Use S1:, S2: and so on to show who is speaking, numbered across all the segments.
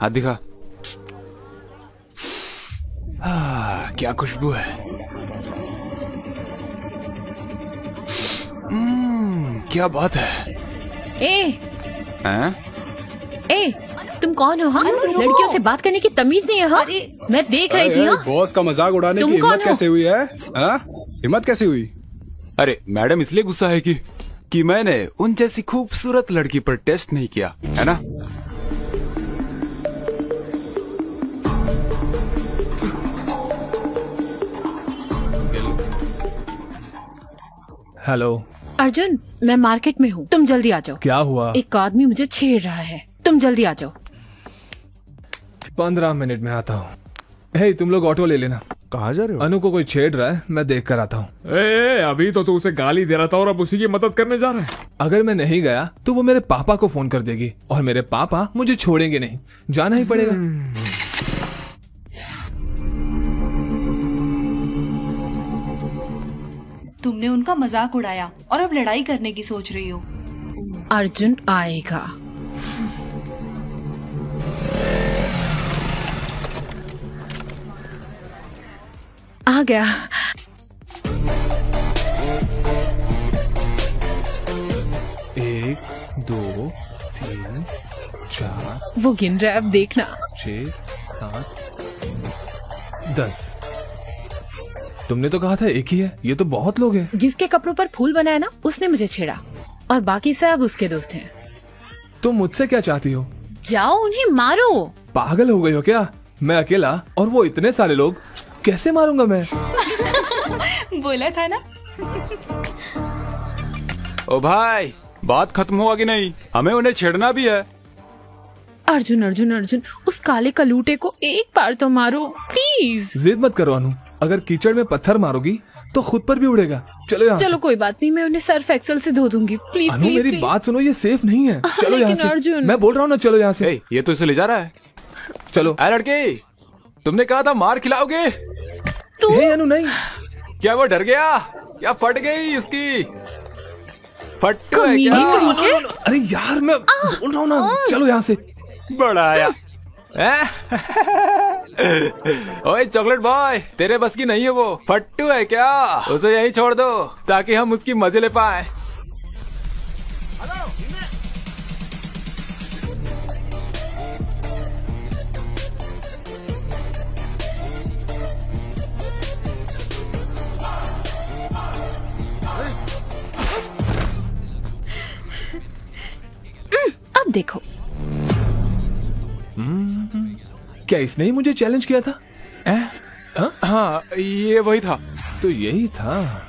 S1: हाथ दिखा। क्या खुशबू है। क्या बात है।
S2: ए, तुम कौन हो? हाँ, लड़कियों से बात करने की तमीज नहीं है। हाँ, मैं देख रही थी।
S3: बॉस का मजाक उड़ाने की हिम्मत कैसे हुई है? हिम्मत कैसे हुई?
S1: अरे मैडम इसलिए गुस्सा है कि मैंने उन जैसी खूबसूरत लड़की पर टेस्ट नहीं किया है ना।
S4: हेलो
S2: अर्जुन, मैं मार्केट में हूँ, तुम जल्दी आ जाओ।
S4: क्या हुआ?
S2: एक आदमी मुझे छेड़ रहा है, तुम जल्दी आ जाओ।
S4: 15 मिनट में आता हूँ। हे, तुम लोग ऑटो ले लेना।
S3: कहाँ जा रहे हो?
S4: अनु को कोई छेड़ रहा है, मैं देख कर आता हूँ।
S5: अभी तो तू उसे गाली दे रहा था और अब उसी की मदद करने जा रहा है।
S4: अगर मैं नहीं गया तो वो मेरे पापा को फोन कर देगी और मेरे पापा मुझे छोड़ेंगे नहीं, जाना ही पड़ेगा।
S6: तुमने उनका मजाक उड़ाया और अब लड़ाई करने की सोच रही हो।
S2: अर्जुन आएगा। आ गया।
S4: एक, 2, 3, 4,
S2: वो गिन रहा है, अब देखना।
S4: 6, 7, 10। तुमने तो कहा था एक ही है, ये तो बहुत लोग हैं।
S2: जिसके कपड़ों पर फूल बनाया ना, उसने मुझे छेड़ा और बाकी सब उसके दोस्त हैं।
S4: तुम मुझसे क्या चाहती हो?
S2: जाओ उन्हें मारो।
S4: पागल हो गई हो क्या? मैं अकेला और वो इतने सारे लोग, कैसे मारूंगा मैं?
S6: बोला था ना।
S1: ओ भाई, बात खत्म हुआ कि नहीं? हमें उन्हें छेड़ना भी है।
S2: अर्जुन अर्जुन अर्जुन, उस काले कलूटे को एक बार तो मारो प्लीज।
S4: जिद मत करो अनु, अगर कीचड़ में पत्थर मारोगी तो खुद पर भी उड़ेगा। चलो यहाँ
S2: चलो कोई बात नहीं, मैं उन्हें सर्फ एक्सेल से धो दूंगी। प्लीज
S4: अनु,
S2: प्लीज
S4: मेरी
S2: प्लीज।
S4: बात सुनो, ये सेफ नहीं है। चलो यहाँ से।
S2: अर्जुन,
S4: मैं बोल रहा हूँ ना, चलो यहाँ से।
S1: ये तो इसे ले जा रहा है।
S4: चलो।
S1: लड़के, तुमने कहा था मार खिलाओगे।
S4: अनु नहीं।
S1: क्या वो डर गया? क्या फट गई उसकी? फट्टू है क्या?
S4: अरे यार, मैं बोल रहा हूँ ना, चलो यहाँ से।
S1: बड़ा आया। ओए चॉकलेट बॉय, तेरे बस की नहीं है वो। फट्टू है क्या? उसे यहीं छोड़ दो ताकि हम उसकी मजे ले पाए।
S2: अब देखो।
S4: क्या इसने ही मुझे चैलेंज किया था?
S1: हाँ, ये वही था।
S4: तो यही था।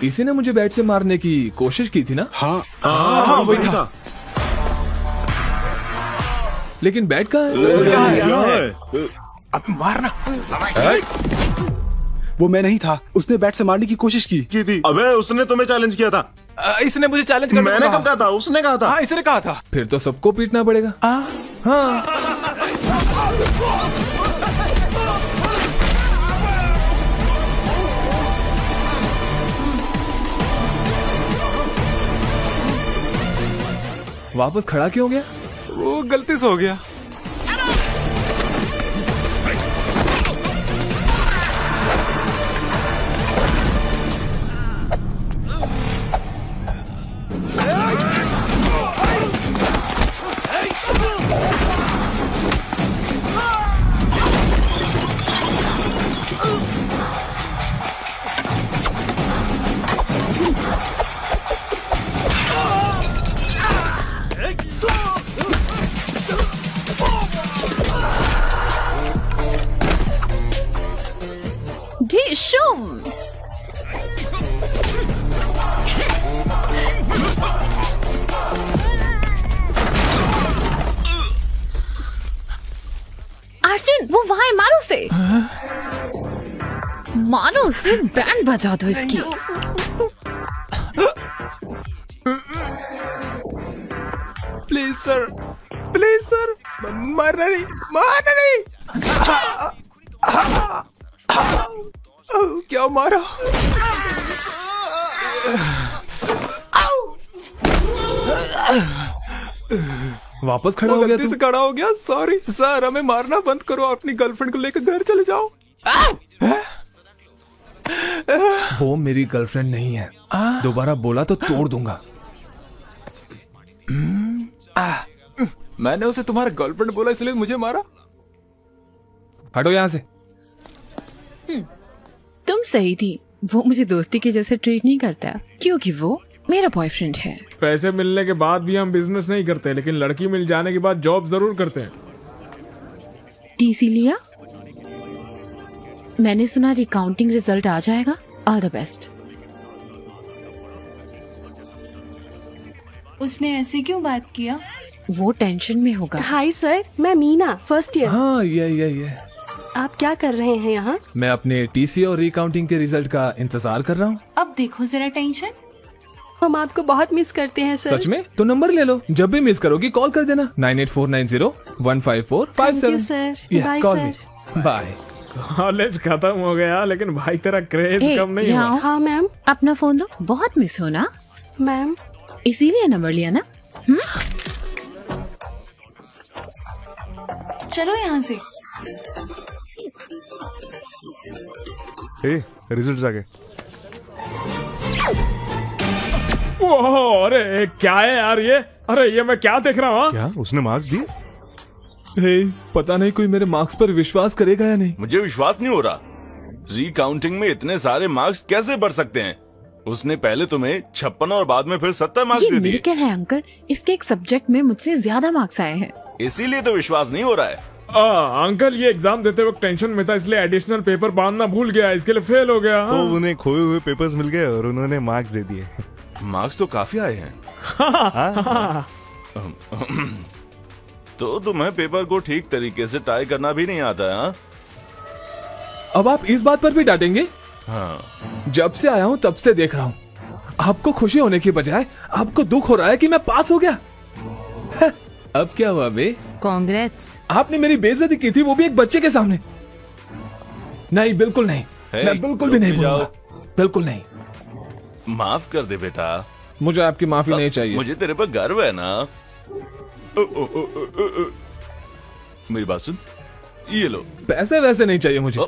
S4: इसी ने मुझे बैट से मारने की कोशिश की थी ना?
S3: हाँ, वही था।
S4: लेकिन बैट कहाँ है?
S1: अब मारना।
S3: वो मैं नहीं था, उसने बैट से मारने की कोशिश की
S7: थी। अबे उसने तुम्हें चैलेंज किया था।
S1: इसने मुझे चैलेंज करने
S7: मैंने कब कहा था? उसने कहा था।
S1: हाँ, इसने कहा था।
S4: फिर तो सबको पीटना पड़ेगा। हाँ। वापस खड़ा क्यों हो गया?
S1: वो गलती से हो गया।
S2: Dishum! अर्जुन, वो वहां है, मारो उसे। मारो उसे, बैंड बजा दो इसकी।
S1: प्लीज सर, प्लीज सर, मारना नहीं, मारना नहीं। क्या मारा?
S4: वापस खड़ा हो गया
S1: गलती से खड़ा हो गया, सॉरी सर। हमें मारना बंद करो, अपनी गर्लफ्रेंड को लेकर घर चले जाओ।
S4: वो मेरी गर्लफ्रेंड नहीं है, दोबारा बोला तो तोड़ दूंगा।
S1: मैंने उसे तुम्हारा गर्लफ्रेंड बोला इसलिए मुझे मारा।
S4: हटो यहाँ से।
S2: तुम सही थी, वो मुझे दोस्ती के जैसे ट्रीट नहीं करता क्योंकि वो मेरा बॉयफ्रेंड है।
S5: पैसे मिलने के बाद भी हम बिजनेस नहीं करते, लेकिन लड़की मिल जाने के बाद जॉब जरूर करते हैं।
S2: टीसी लिया? मैंने सुना रिकाउंटिंग रिजल्ट आ जाएगा। All the best.
S6: उसने ऐसे क्यों बात किया?
S2: वो टेंशन में होगा।
S8: हाय सर, मैं मीना, फर्स्ट ईयर।
S4: हाँ ये
S8: आप क्या कर रहे हैं यहाँ?
S4: मैं अपने टीसी और रिकाउंटिंग के रिजल्ट का इंतजार कर रहा हूँ।
S6: अब देखो जरा टेंशन।
S8: हम आपको बहुत मिस करते हैं सर।
S4: सच में? तो नंबर ले लो, जब भी मिस करोगी कॉल कर देना। 9849015457।
S8: Thank you, sir. Bye, sir.
S4: Bye.
S5: College खत्म हो गया, लेकिन भाई तेरा क्रेज कम नहीं हुआ।
S8: हाँ मैम।
S2: अपना फोन दो, बहुत मिस हो ना
S8: मैम।
S2: इसीलिए नंबर लिया ना।
S6: चलो यहाँ से।
S7: रिजल्ट्स आ गए।
S5: ओह, अरे क्या है यार ये? अरे ये मैं क्या देख रहा हूँ?
S7: क्या उसने मार्क्स दिए?
S4: पता नहीं कोई मेरे मार्क्स पर विश्वास करेगा या नहीं।
S9: मुझे विश्वास नहीं हो रहा। रिकाउंटिंग में इतने सारे मार्क्स कैसे बढ़ सकते हैं? उसने पहले तुम्हें 56 और बाद में फिर 70 मार्क्स
S2: ये
S9: दे दिए।
S2: मिरेकल है अंकल, इसके एक सब्जेक्ट में मुझसे ज्यादा मार्क्स आए हैं।
S9: इसीलिए तो विश्वास नहीं हो रहा है।
S5: अंकल ये एग्जाम देते वक्त टेंशन में था, इसलिए एडिशनल पेपर बांधना भूल गया, इसके लिए फेल हो गया।
S7: तो उन्हें खोए हुए पेपर्स मिल गए और उन्होंने मार्क्स दे दिए।
S9: मार्क्स तो काफी आए हैं। तो तुम्हें पेपर को ठीक तरीके से टाई करना भी नहीं आता है?
S4: अब आप इस बात पर भी डांटेंगे?
S9: हाँ।
S4: जब से आया हूँ तब से देख रहा हूँ, आपको खुशी होने की बजाय आपको दुख हो रहा है कि मैं पास हो गया। अब क्या हुआ बे?
S2: कांग्रेट्स।
S4: आपने मेरी बेइज्जती की थी, वो भी एक बच्चे के सामने। नहीं, बिल्कुल नहीं। मैं बिल्कुल भी नहीं बोलूंगा, बिल्कुल नहीं।
S9: माफ कर दे बेटा।
S4: मुझे आपकी माफी नहीं चाहिए।
S9: मुझे तेरे पर गर्व है ना। मेरी बात सुन, ये लो।
S4: पैसे वैसे नहीं चाहिए मुझे।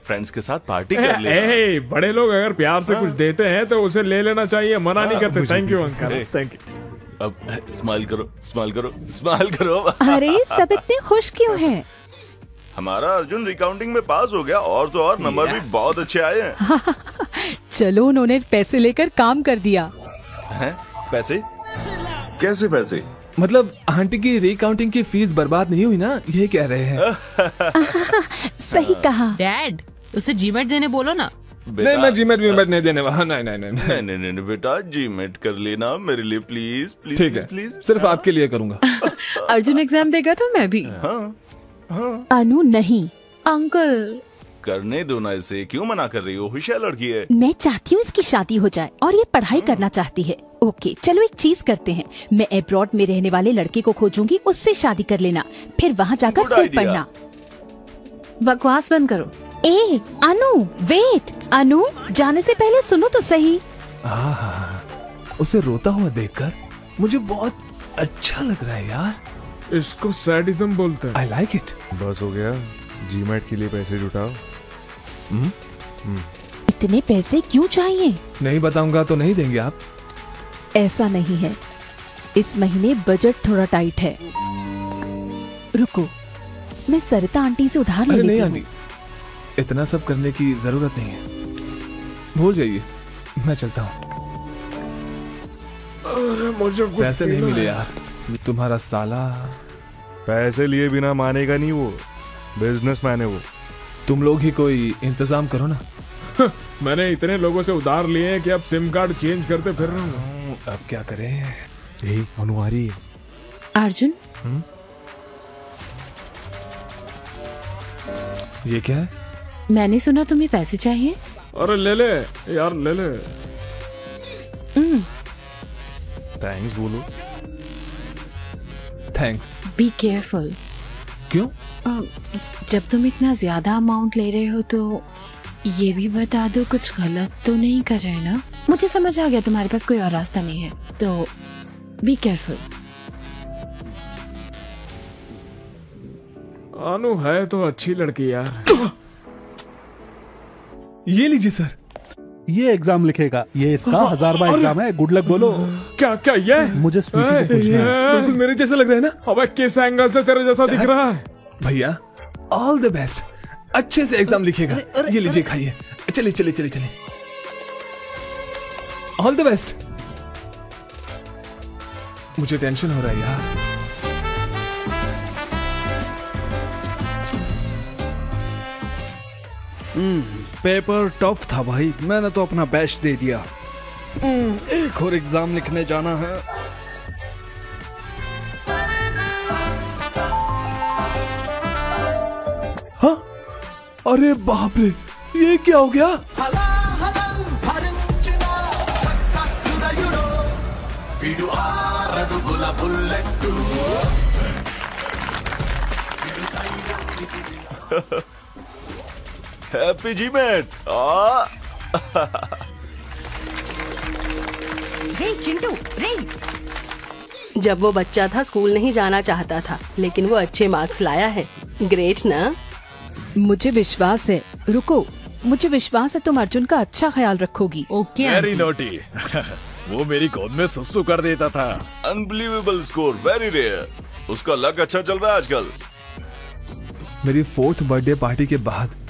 S9: फ्रेंड्स के साथ पार्टी कर ले।
S5: बड़े लोग अगर प्यार से कुछ देते हैं तो उसे ले लेना चाहिए, मना नहीं करते। Thank you uncle, thank you.
S9: अब स्माइल करो, स्माइल करो, स्माइल करो।
S8: अरे सब इतने खुश क्यों हैं?
S9: हमारा अर्जुन रिकाउंटिंग में पास हो गया, और तो और नंबर भी बहुत अच्छे आए हैं।
S8: चलो, उन्होंने पैसे लेकर काम कर दिया।
S9: हैं? पैसे? कैसे पैसे?
S4: मतलब आंटी की रिकाउंटिंग की फीस बर्बाद नहीं हुई ना, ये कह रहे हैं।
S8: सही कहा।
S2: डैड, उसे जीमेट देने बोलो ना।
S4: नहीं, मैं जीमेट नहीं देने वाला। नहीं
S9: बेटा, जीमेट कर लेना मेरे लिए प्लीज, प्लीज।
S4: ठीक है,
S9: प्लीज,
S4: सिर्फ आपके लिए करूंगा।
S2: अर्जुन एग्जाम देगा तो मैं भी।
S8: अनु नहीं।
S2: अंकल
S9: करने दो ना इसे, क्यों मना कर रही हो? होशियार लड़की है।
S8: मैं चाहती हूँ इसकी शादी हो जाए और ये पढ़ाई करना चाहती है। ओके, चलो एक चीज करते हैं, मैं अब्रॉड में रहने वाले लड़के को खोजूंगी, उससे शादी कर लेना, फिर वहाँ जाकर खूब पढ़ना।
S2: बकवास बंद करो।
S8: ए अनु, वेट। अनु, जाने से पहले सुनो तो सही।
S4: उसे रोता हुआ देखकर मुझे बहुत अच्छा लग रहा है यार।
S5: इसको सैडिज्म बोलते हैं।
S4: I like it.
S7: बस हो गया, जीमेट के लिए पैसे जुटाओ।
S8: इतने पैसे क्यों चाहिए?
S4: नहीं बताऊंगा तो नहीं देंगे आप?
S8: ऐसा नहीं है, इस महीने बजट थोड़ा टाइट है। रुको, मैं सरिता आंटी से उधार ले लेती हूँ।
S4: आंटी, इतना सब करने की जरूरत नहीं है, भूल जाइए, मैं चलता हूँ।
S5: मुझे
S4: पैसे नहीं मिले यार, तुम्हारा साला
S7: पैसे लिए बिना मानेगा नहीं, वो बिजनेसमैन है वो।
S4: तुम लोग ही कोई इंतजाम करो ना।
S5: मैंने इतने लोगों से उधार लिए हैं कि अब सिम कार्ड चेंज करते फिर रहा हूँ।
S4: अब क्या करें?
S7: यही अनुहारी है।
S2: अर्जुन,
S4: ये क्या है?
S2: मैंने सुना तुम्हें पैसे चाहिए।
S5: अरे ले ले यार, ले ले।
S7: थैंक्स बोलो।
S4: थैंक्स।
S2: Be careful.
S4: क्यों?
S2: जब तुम इतना ज्यादा अमाउंट ले रहे हो तो ये भी बता दो कुछ गलत तो नहीं कर रहे ना? मुझे समझ आ गया तुम्हारे पास कोई और रास्ता नहीं है, तो बी केयरफुल।
S5: अनु है तो अच्छी लड़की यार।
S4: ये लीजिए सर।
S10: ये एग्जाम लिखेगा, ये इसका 1000 बार एग्जाम है। गुड लक बोलो।
S5: क्या क्या ये?
S10: मुझे स्वीटी को पूछना है।
S4: बिल्कुल मेरे जैसा लग रहा है ना?
S5: अबे किस एंगल से तेरे जैसा दिख रहा है?
S4: भैया ऑल द बेस्ट, अच्छे से एग्जाम लिखेगा। ये लीजिए खाइए। चलिए चलिए चलिए चलिए, ऑल द बेस्ट। मुझे टेंशन हो रहा है यार।
S3: पेपर टफ था भाई, मैंने तो अपना बेस्ट दे दिया। एक और एग्जाम लिखने जाना है।
S4: हाँ? अरे बाप रे, ये क्या हो गया?
S9: हैप्पी जी मेट।
S11: रे चिंटू रे। जब वो बच्चा था स्कूल नहीं जाना चाहता था, लेकिन वो अच्छे मार्क्स लाया है। ग्रेट ना?
S8: मुझे विश्वास है। रुको, मुझे विश्वास है तुम अर्जुन का अच्छा ख्याल रखोगी।
S2: Okay
S12: very naughty. वो मेरी गोद में सुसु कर देता था।
S9: Unbelievable score, very rare. उसका लक अच्छा चल रहा है आजकल।
S4: मेरी 4th बर्थडे पार्टी के बाद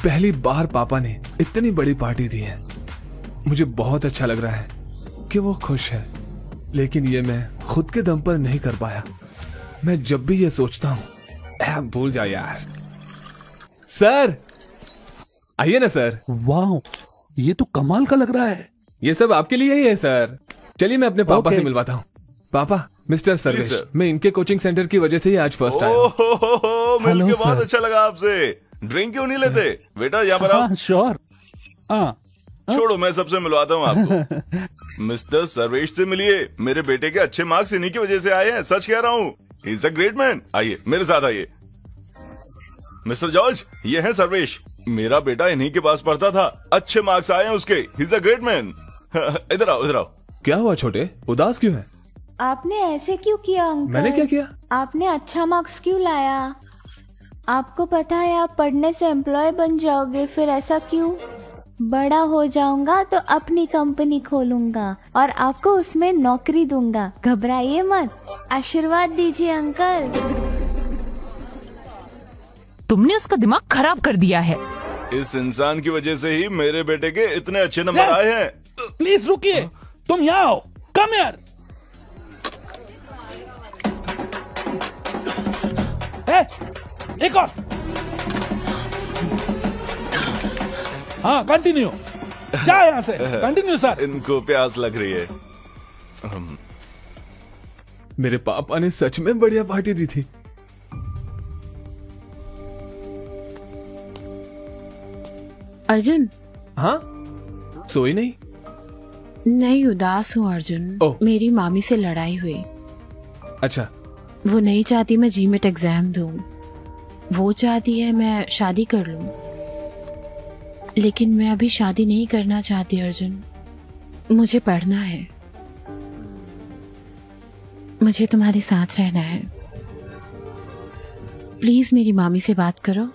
S4: पहली बार पापा ने इतनी बड़ी पार्टी दी है। मुझे बहुत अच्छा लग रहा है कि वो खुश है, लेकिन ये मैं खुद के दम पर नहीं कर पाया। मैं जब भी ये सोचता हूँ, भूल जा यार। सर आइए ना सर।
S10: वाह, ये तो कमाल का लग रहा है।
S4: ये सब आपके लिए ही है सर। चलिए मैं अपने पापा से मिलवाता हूँ। पापा, मिस्टर सर्वेश, मैं इनके कोचिंग सेंटर की वजह से ही आज फर्स्ट आया हूँ।
S9: मिलके बहुत अच्छा लगा आपसे। ड्रिंक क्यों नहीं लेते बेटा? यहाँ पर आओ।
S10: श्योर।
S9: छोड़ो, मैं सबसे मिलवाता हूँ आपको। मिस्टर सर्वेश से मिलिए। मेरे बेटे के अच्छे मार्क्स इन्हीं की वजह से आए हैं, सच कह रहा हूँ। He is a great man. आइए मेरे साथ आइए। मिस्टर जॉर्ज, ये है सर्वेश। मेरा बेटा इन्हीं के पास पढ़ता था, अच्छे मार्क्स आए हैं उसके। He is a great man. इधर आओ, इधर आओ।
S4: क्या हुआ छोटे, उदास क्यों है?
S13: आपने ऐसे क्यों किया अंकल?
S4: मैंने क्या किया?
S13: आपने अच्छा मार्क्स क्यों लाया? आपको पता है आप पढ़ने से एम्प्लॉय बन जाओगे, फिर ऐसा क्यों? बड़ा हो जाऊंगा तो अपनी कंपनी खोलूंगा और आपको उसमें नौकरी दूंगा। घबराइए मत, आशीर्वाद दीजिए अंकल।
S2: तुमने उसका दिमाग खराब कर दिया है।
S9: इस इंसान की वजह से ही मेरे बेटे के इतने अच्छे नंबर आए हैं।
S10: प्लीज रुकिए, तुम यहाँ आओ। कम यार। एक और। हाँ कंटिन्यू। जा यहाँ से। Continue sir.
S9: इनको प्यास लग रही है।
S4: मेरे पापा ने सच में बढ़िया पार्टी दी थी।
S2: अर्जुन।
S4: हाँ? सोई नहीं?
S2: नहीं, उदास हूँ अर्जुन। मेरी मामी से लड़ाई हुई।
S4: अच्छा।
S2: वो नहीं चाहती मैं जीमेट एग्जाम दूं, वो चाहती है मैं शादी कर लूं। लेकिन मैं अभी शादी नहीं करना चाहती अर्जुन, मुझे पढ़ना है। मुझे तुम्हारे साथ रहना है। प्लीज मेरी मामी से बात करो।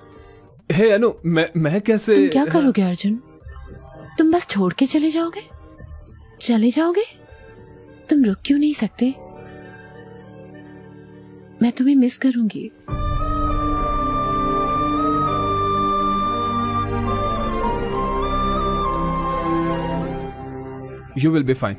S4: हे अनु, मैं कैसे?
S2: तुम क्या करोगे अर्जुन? तुम बस छोड़ के चले जाओगे? चले जाओगे? तुम रुक क्यों नहीं सकते? मैं तुम्हें मिस करूंगी।
S4: You will be fine.